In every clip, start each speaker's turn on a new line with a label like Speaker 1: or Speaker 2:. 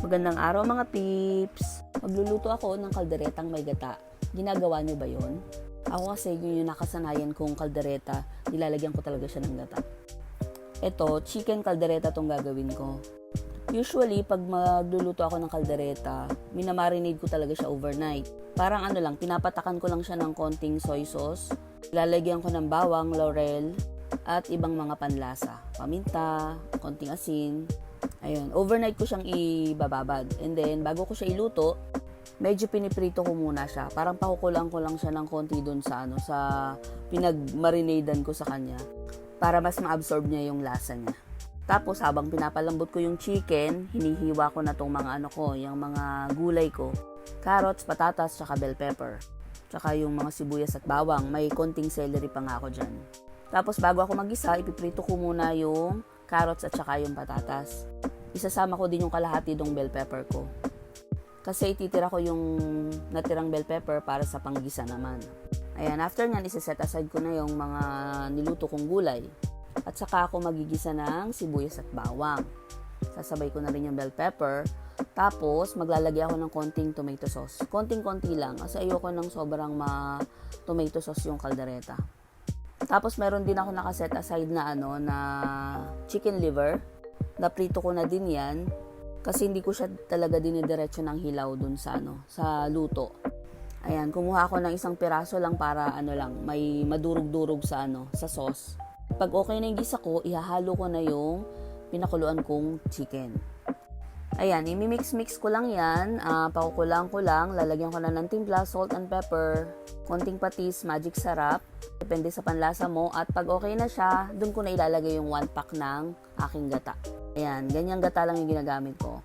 Speaker 1: Magandang araw mga peeps! Magluluto ako ng kalderetang may gata. Ginagawa niyo ba yon? Ako kasi yun yung nakasanayan kong kaldereta, nilalagyan ko talaga siya ng gata. Ito, chicken kaldereta tong gagawin ko. Usually, pag magluluto ako ng kaldereta, minamarinate ko talaga siya overnight. Parang pinapatakan ko lang siya ng konting soy sauce, lalagyan ko ng bawang, laurel, at ibang mga panlasa. Paminta, konting asin. Ayun, overnight ko siyang ibababad. And then, bago ko siya iluto, medyo piniprito ko muna siya. Parang pakukulang ko lang siya ng konti dun sa pinagmarinadan ko sa kanya para mas ma-absorb niya yung lasa niya. Tapos, habang pinapalambot ko yung chicken, hinihiwa ko na tong mga yung mga gulay ko. Carrots, patatas, tsaka bell pepper. Tsaka yung mga sibuyas at bawang. May konting celery pa nga ako dyan. Tapos, bago ako mag-isa, ipiprito ko muna yung carrots at tsaka yung patatas. Isasama ko din yung kalahati ng bell pepper ko. Kasi ititira ko yung natirang bell pepper para sa panggisa naman. Ayan, after nyan, isa-set aside ko na yung mga niluto kong gulay. At saka ako magigisa ng sibuyas at bawang. Sasabay ko na rin yung bell pepper. Tapos, maglalagay ako ng konting tomato sauce. Konting-konti lang kasi ayoko ng sobrang tomato sauce yung kaldereta. Tapos, meron din ako nakaset aside na na chicken liver. Naprito ko na din yan kasi hindi ko siya talaga dinidiretso ng hilaw dun sa sa luto. Ayan, kumuha ako ng isang piraso lang para may madurog-durog sa sa sauce. Pag okay na yung gisa ko, ihahalo ko na yung pinakuluan kong chicken. Ayan, imimix-mix ko lang yan, pakukulang ko lang, lalagyan ko na ng timpla, salt and pepper, konting patis, magic sarap, depende sa panlasa mo, at pag okay na siya, dun ko na ilalagay yung 1 pack ng aking gata. Ayan, ganyang gata lang yung ginagamit ko.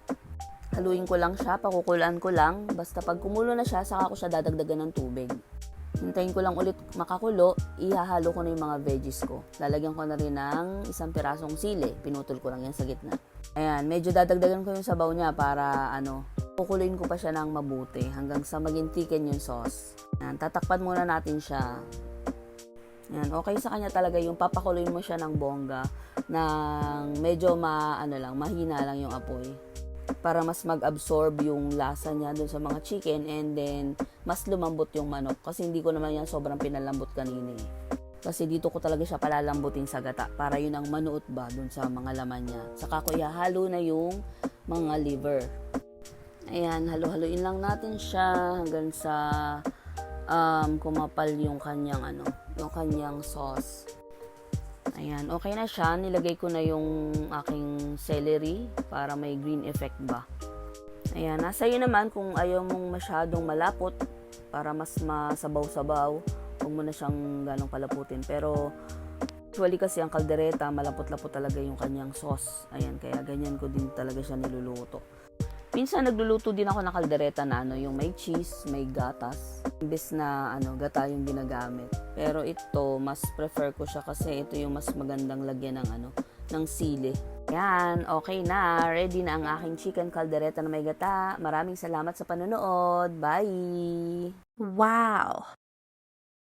Speaker 1: Haluin ko lang siya, pakukulaan ko lang, basta pag kumulo na siya, saka ko siya dadagdagan ng tubig. Hintayin ko lang ulit makakulo, ihahalo ko na yung mga veggies ko. Lalagyan ko na rin ng isang pirasong sili, pinutol ko lang yan sa gitna. Ayan, medyo dadagdagan ko yung sabaw niya para kukuloyin ko pa siya ng mabuti hanggang sa maging thicken yung sauce. Ayan, tatakpan muna natin siya. Ayan, okay sa kanya talaga yung papakuloyin mo siya ng bongga ng medyo mahina lang yung apoy para mas mag-absorb yung lasa niya dun sa mga chicken and then mas lumambot yung manok kasi hindi ko naman yan sobrang pinalambot kanina Kasi dito ko talaga siya palalambutin sa gata para yun ang manuot ba dun sa mga laman niya. Saka ko ihahalo na yung mga liver. Ayan, halo-haloin lang natin siya hanggang sa kumapal yung kanyang yung kanyang sauce. Ayan, okay na siya. Nilagay ko na yung aking celery para may green effect ba. Ayan, nasa iyo naman kung ayaw mong masyadong malapot para mas masabaw-sabaw. Huwag mo na siyang ganong palaputin. Pero, usually kasi ang kaldereta, malapot-lapot talaga yung kanyang sauce. Ayan, kaya ganyan ko din talaga siya niluluto. Minsan nagluluto din ako ng kaldereta na yung may cheese, may gatas. Imbes na gata yung ginagamit. Pero ito, mas prefer ko siya kasi ito yung mas magandang lagyan ng sili. Yan, okay na. Ready na ang aking chicken kaldereta na may gata. Maraming salamat sa panonood. Bye!
Speaker 2: Wow!